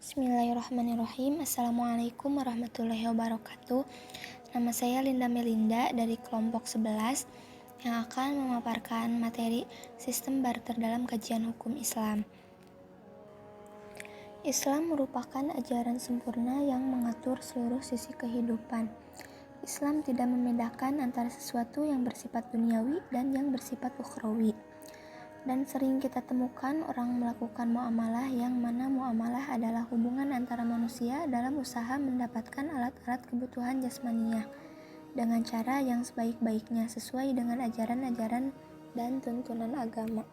Bismillahirrahmanirrahim. Assalamualaikum warahmatullahi wabarakatuh. Nama saya Linda Melinda dari kelompok 11 yang akan memaparkan materi sistem barter dalam kajian hukum Islam. Islam merupakan ajaran sempurna yang mengatur seluruh sisi kehidupan. Islam tidak membedakan antara sesuatu yang bersifat duniawi dan yang bersifat ukhrawi. Dan sering kita temukan orang melakukan muamalah yang mana muamalah adalah hubungan antara manusia dalam usaha mendapatkan alat-alat kebutuhan jasmaniah dengan cara yang sebaik-baiknya sesuai dengan ajaran-ajaran dan tuntunan agama.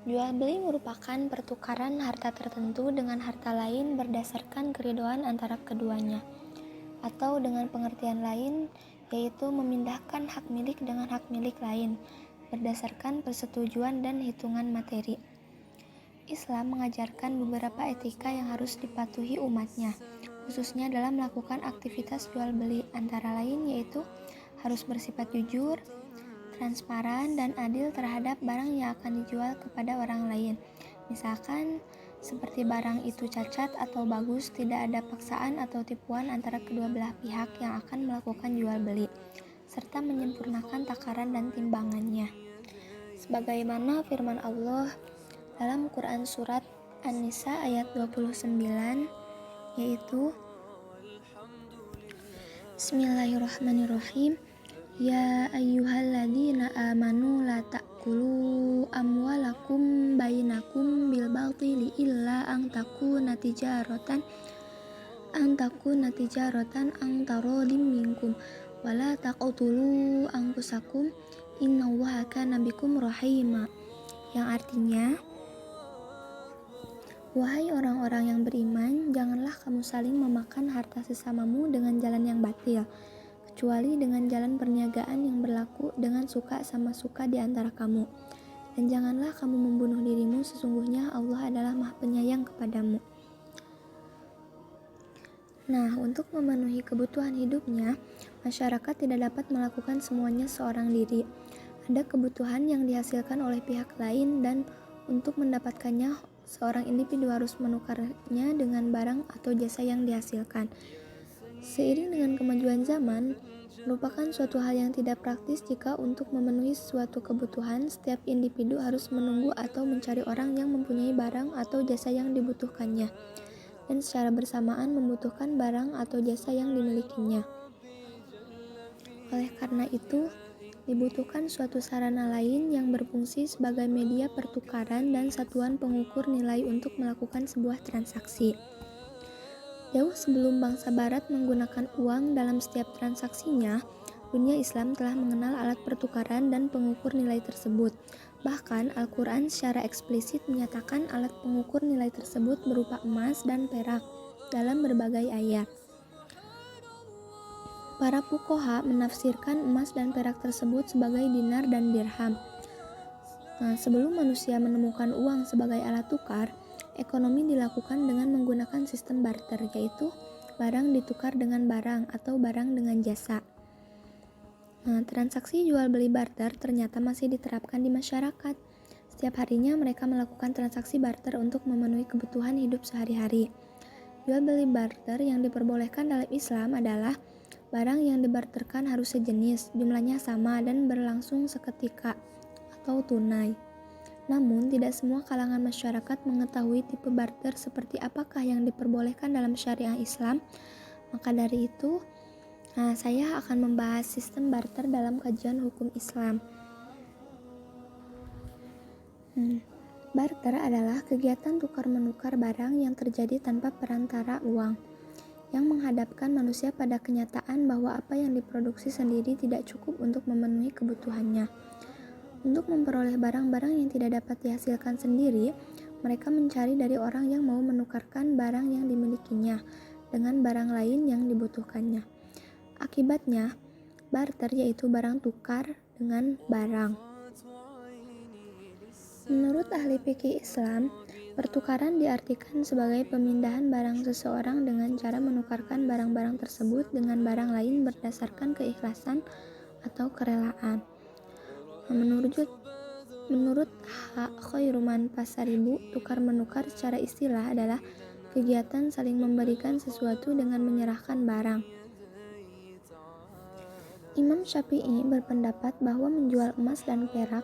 Jual beli merupakan pertukaran harta tertentu dengan harta lain berdasarkan keridhaan antara keduanya, atau dengan pengertian lain yaitu memindahkan hak milik dengan hak milik lain berdasarkan persetujuan dan hitungan materi. Islam mengajarkan beberapa etika yang harus dipatuhi umatnya, khususnya dalam melakukan aktivitas jual beli, antara lain yaitu harus bersifat jujur, transparan, dan adil terhadap barang yang akan dijual kepada orang lain. Misalkan seperti barang itu cacat atau bagus, tidak ada paksaan atau tipuan antara kedua belah pihak yang akan melakukan jual beli, serta menyempurnakan takaran dan timbangannya. Sebagaimana firman Allah dalam Quran surat An-Nisa ayat 29, yaitu Bismillahirrahmanirrahim. Ya ayyuhalladzina amanu la ta'kulu amwalakum bainakum bil batili illa an takuna tijaratan an tarodim minkum wala taqtulu anfusakum innallaha kana bikum rahima, yang artinya, wahai orang-orang yang beriman, janganlah kamu saling memakan harta sesamamu dengan jalan yang batil, kecuali dengan jalan perniagaan yang berlaku dengan suka sama suka di antara kamu. Dan janganlah kamu membunuh dirimu, sesungguhnya Allah adalah Maha Penyayang kepadamu. Nah, untuk memenuhi kebutuhan hidupnya, masyarakat tidak dapat melakukan semuanya seorang diri. Ada kebutuhan yang dihasilkan oleh pihak lain dan untuk mendapatkannya, seorang individu harus menukarnya dengan barang atau jasa yang dihasilkan. Seiring dengan kemajuan zaman, merupakan suatu hal yang tidak praktis jika untuk memenuhi suatu kebutuhan, setiap individu harus menunggu atau mencari orang yang mempunyai barang atau jasa yang dibutuhkannya, dan secara bersamaan membutuhkan barang atau jasa yang dimilikinya. Oleh karena itu, dibutuhkan suatu sarana lain yang berfungsi sebagai media pertukaran dan satuan pengukur nilai untuk melakukan sebuah transaksi. Jauh sebelum bangsa Barat menggunakan uang dalam setiap transaksinya, dunia Islam telah mengenal alat pertukaran dan pengukur nilai tersebut. Bahkan Al-Quran secara eksplisit menyatakan alat pengukur nilai tersebut berupa emas dan perak dalam berbagai ayat. Para fuqaha menafsirkan emas dan perak tersebut sebagai dinar dan dirham. Sebelum manusia menemukan uang sebagai alat tukar, ekonomi dilakukan dengan menggunakan sistem barter, yaitu barang ditukar dengan barang atau barang dengan jasa. Transaksi jual beli barter ternyata masih diterapkan di masyarakat. Setiap harinya mereka melakukan transaksi barter untuk memenuhi kebutuhan hidup sehari-hari. Jual beli barter yang diperbolehkan dalam Islam adalah barang yang dibarterkan harus sejenis, jumlahnya sama, dan berlangsung seketika atau tunai. Namun, tidak semua kalangan masyarakat mengetahui tipe barter seperti apakah yang diperbolehkan dalam syariah Islam. Maka dari itu, saya akan membahas sistem barter dalam kajian hukum Islam. Barter adalah kegiatan tukar-menukar barang yang terjadi tanpa perantara uang, yang menghadapkan manusia pada kenyataan bahwa apa yang diproduksi sendiri tidak cukup untuk memenuhi kebutuhannya. Untuk memperoleh barang-barang yang tidak dapat dihasilkan sendiri, mereka mencari dari orang yang mau menukarkan barang yang dimilikinya dengan barang lain yang dibutuhkannya. Akibatnya, barter yaitu barang tukar dengan barang. Menurut ahli fikih Islam, pertukaran diartikan sebagai pemindahan barang seseorang dengan cara menukarkan barang-barang tersebut dengan barang lain berdasarkan keikhlasan atau kerelaan. Menurut Menurut Khairuman Pasaribu, tukar-menukar secara istilah adalah kegiatan saling memberikan sesuatu dengan menyerahkan barang. Imam Syafi'i berpendapat bahwa menjual emas dan perak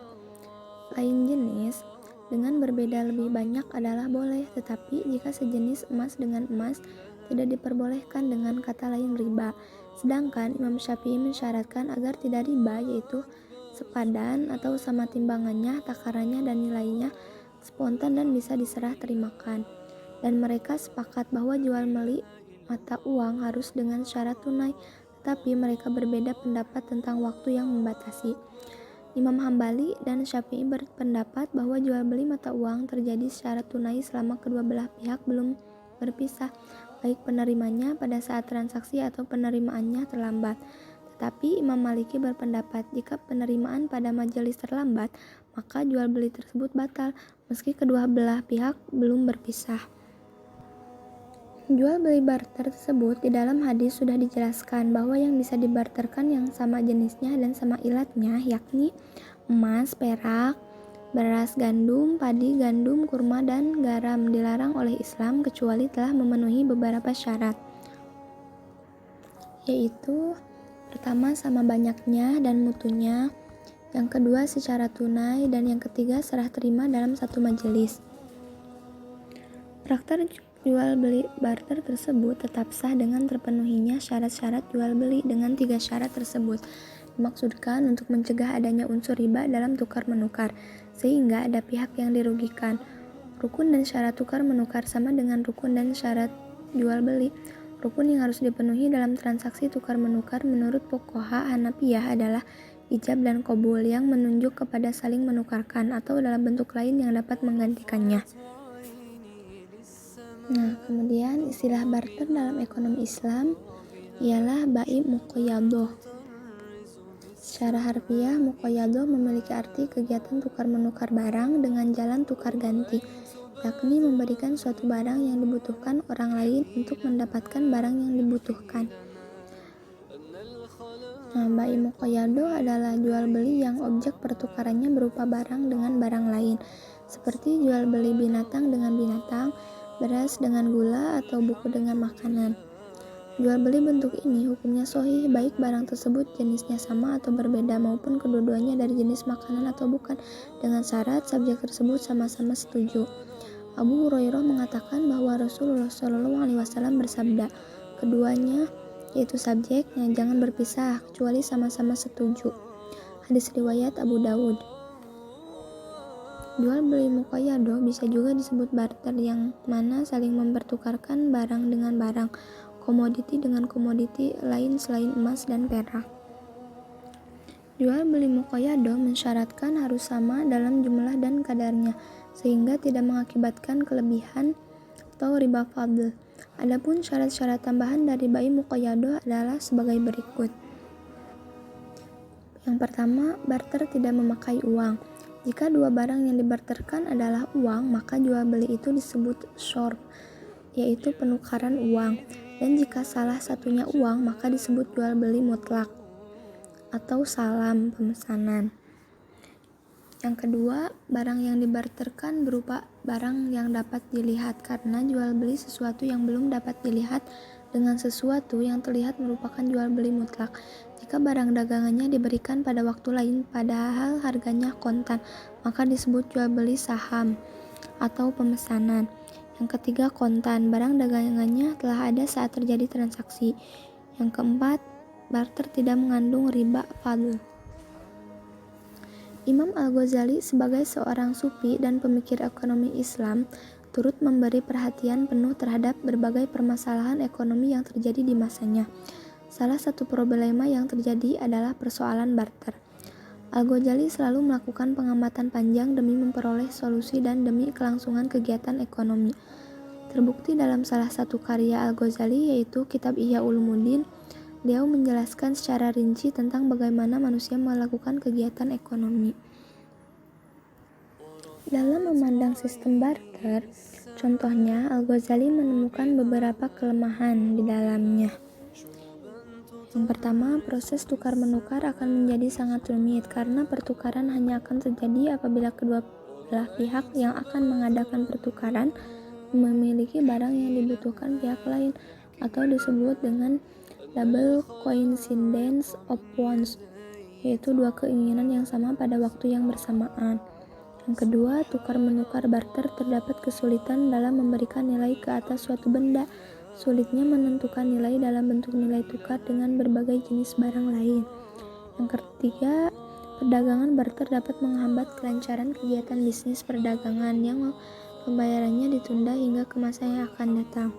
lain jenis dengan berbeda lebih banyak adalah boleh, tetapi jika sejenis emas dengan emas tidak diperbolehkan dengan kata lain riba. Sedangkan Imam Syafi'i mensyaratkan agar tidak riba, yaitu sepadan atau sama timbangannya, takarannya dan nilainya, spontan dan bisa diserah terimakan. Dan mereka sepakat bahwa jual beli mata uang harus dengan syarat tunai, tetapi mereka berbeda pendapat tentang waktu yang membatasi. Imam Hambali dan Syafi'i berpendapat bahwa jual beli mata uang terjadi secara tunai selama kedua belah pihak belum berpisah, baik penerimanya pada saat transaksi atau penerimaannya terlambat. Tetapi Imam Maliki berpendapat jika penerimaan pada majelis terlambat, maka jual beli tersebut batal meski kedua belah pihak belum berpisah. Jual beli barter tersebut di dalam hadis sudah dijelaskan bahwa yang bisa dibarterkan yang sama jenisnya dan sama ilatnya, yakni emas, perak, beras, gandum, padi, gandum, kurma, dan garam dilarang oleh Islam kecuali telah memenuhi beberapa syarat, yaitu pertama sama banyaknya dan mutunya, yang kedua secara tunai, dan yang ketiga serah terima dalam satu majelis. Praktek jual beli barter tersebut tetap sah dengan terpenuhinya syarat-syarat jual beli. Dengan 3 syarat tersebut dimaksudkan untuk mencegah adanya unsur riba dalam tukar menukar, sehingga ada pihak yang dirugikan. Rukun dan syarat tukar menukar sama dengan rukun dan syarat jual beli. Rukun yang harus dipenuhi dalam transaksi tukar menukar menurut Fuqaha Hanafiyah adalah ijab dan qabul yang menunjuk kepada saling menukarkan atau dalam bentuk lain yang dapat menggantikannya. Nah, kemudian istilah barter dalam ekonomi Islam ialah bai muqayyadah. Secara harfiah, muqayyadah memiliki arti kegiatan tukar-menukar barang dengan jalan tukar ganti, yakni memberikan suatu barang yang dibutuhkan orang lain untuk mendapatkan barang yang dibutuhkan. Nah, bai muqayyadah adalah jual beli yang objek pertukarannya berupa barang dengan barang lain, seperti jual beli binatang dengan binatang, beras dengan gula, atau buku dengan makanan. Jual beli bentuk ini hukumnya sahih baik barang tersebut jenisnya sama atau berbeda maupun kedua-duanya dari jenis makanan atau bukan, dengan syarat subjek tersebut sama-sama setuju. Abu Hurairah mengatakan bahwa Rasulullah SAW bersabda, keduanya yaitu subjeknya jangan berpisah kecuali sama-sama setuju. Hadis riwayat Abu Dawud. Jual beli muqayyadah bisa juga disebut barter, yang mana saling mempertukarkan barang dengan barang, komoditi dengan komoditi lain selain emas dan perak. Jual beli muqayyadah mensyaratkan harus sama dalam jumlah dan kadarnya, sehingga tidak mengakibatkan kelebihan atau riba fadl. Adapun syarat-syarat tambahan dari bai muqayyadah adalah sebagai berikut. Yang pertama, barter tidak memakai uang. Jika dua barang yang dibarterkan adalah uang, maka jual beli itu disebut shorb, yaitu penukaran uang. Dan jika salah satunya uang, maka disebut jual beli mutlak atau salam pemesanan. Yang kedua, barang yang dibarterkan berupa barang yang dapat dilihat, karena jual beli sesuatu yang belum dapat dilihat dengan sesuatu yang terlihat merupakan jual beli mutlak. Jika barang dagangannya diberikan pada waktu lain padahal harganya kontan, maka disebut jual beli saham atau pemesanan. Yang ketiga, kontan, barang dagangannya telah ada saat terjadi transaksi. Yang keempat, barter tidak mengandung riba fadl. Imam Al-Ghazali sebagai seorang sufi dan pemikir ekonomi Islam turut memberi perhatian penuh terhadap berbagai permasalahan ekonomi yang terjadi di masanya. Salah satu problema yang terjadi adalah persoalan barter. Al-Ghazali selalu melakukan pengamatan panjang demi memperoleh solusi dan demi kelangsungan kegiatan ekonomi. Terbukti dalam salah satu karya Al-Ghazali, yaitu Kitab Ihya Ulumuddin. Beliau menjelaskan secara rinci tentang bagaimana manusia melakukan kegiatan ekonomi. Dalam memandang sistem barter, contohnya Al-Ghazali menemukan beberapa kelemahan di dalamnya. Yang pertama, proses tukar-menukar akan menjadi sangat rumit karena pertukaran hanya akan terjadi apabila kedua belah pihak yang akan mengadakan pertukaran memiliki barang yang dibutuhkan pihak lain, atau disebut dengan double coincidence of wants, yaitu dua keinginan yang sama pada waktu yang bersamaan. Yang kedua, tukar-menukar barter terdapat kesulitan dalam memberikan nilai ke atas suatu benda. Sulitnya menentukan nilai dalam bentuk nilai tukar dengan berbagai jenis barang lain. Yang ketiga, perdagangan barter dapat menghambat kelancaran kegiatan bisnis perdagangan yang pembayarannya ditunda hingga ke masa yang akan datang.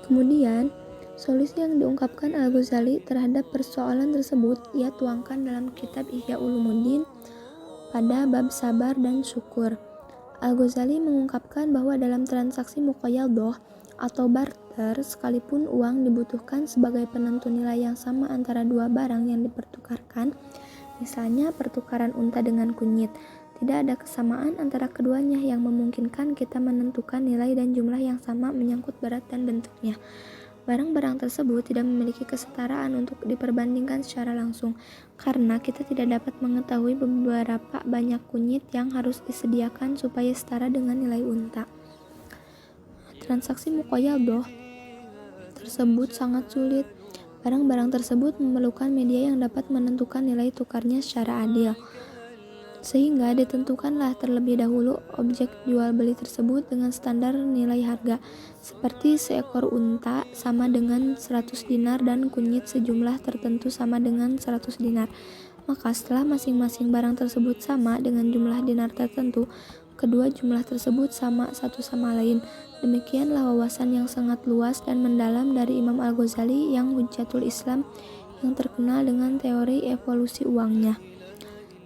Kemudian, solusi yang diungkapkan Al-Ghazali terhadap persoalan tersebut ia tuangkan dalam kitab Ihya Ulumuddin pada bab sabar dan syukur. Al-Ghazali mengungkapkan bahwa dalam transaksi muqayadah atau barter, sekalipun uang dibutuhkan sebagai penentu nilai yang sama antara dua barang yang dipertukarkan, misalnya pertukaran unta dengan kunyit, tidak ada kesamaan antara keduanya yang memungkinkan kita menentukan nilai dan jumlah yang sama menyangkut berat dan bentuknya. Barang-barang tersebut tidak memiliki kesetaraan untuk diperbandingkan secara langsung, karena kita tidak dapat mengetahui beberapa banyak kunyit yang harus disediakan supaya setara dengan nilai unta. Transaksi muqayadah tersebut sangat sulit. Barang-barang tersebut memerlukan media yang dapat menentukan nilai tukarnya secara adil, sehingga ditentukanlah terlebih dahulu objek jual beli tersebut dengan standar nilai harga, seperti seekor unta sama dengan 100 dinar dan kunyit sejumlah tertentu sama dengan 100 dinar. Maka setelah masing-masing barang tersebut sama dengan jumlah dinar tertentu, kedua jumlah tersebut sama satu sama lain. Demikianlah wawasan yang sangat luas dan mendalam dari Imam Al-Ghazali yang Hujjatul Islam, yang terkenal dengan teori evolusi uangnya.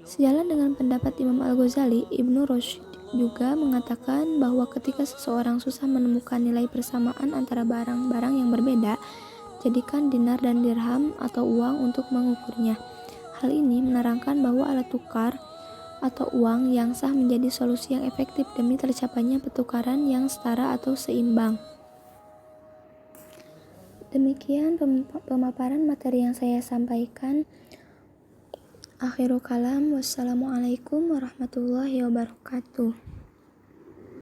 Sejalan dengan pendapat Imam Al-Ghazali, Ibnu Rushd juga mengatakan bahwa ketika seseorang susah menemukan nilai persamaan antara barang-barang yang berbeda, jadikan dinar dan dirham atau uang untuk mengukurnya. Hal ini menerangkan bahwa alat tukar atau uang yang sah menjadi solusi yang efektif demi tercapainya pertukaran yang setara atau seimbang. Demikian pemaparan materi yang saya sampaikan. Akhirul kalam, wassalamualaikum warahmatullahi wabarakatuh.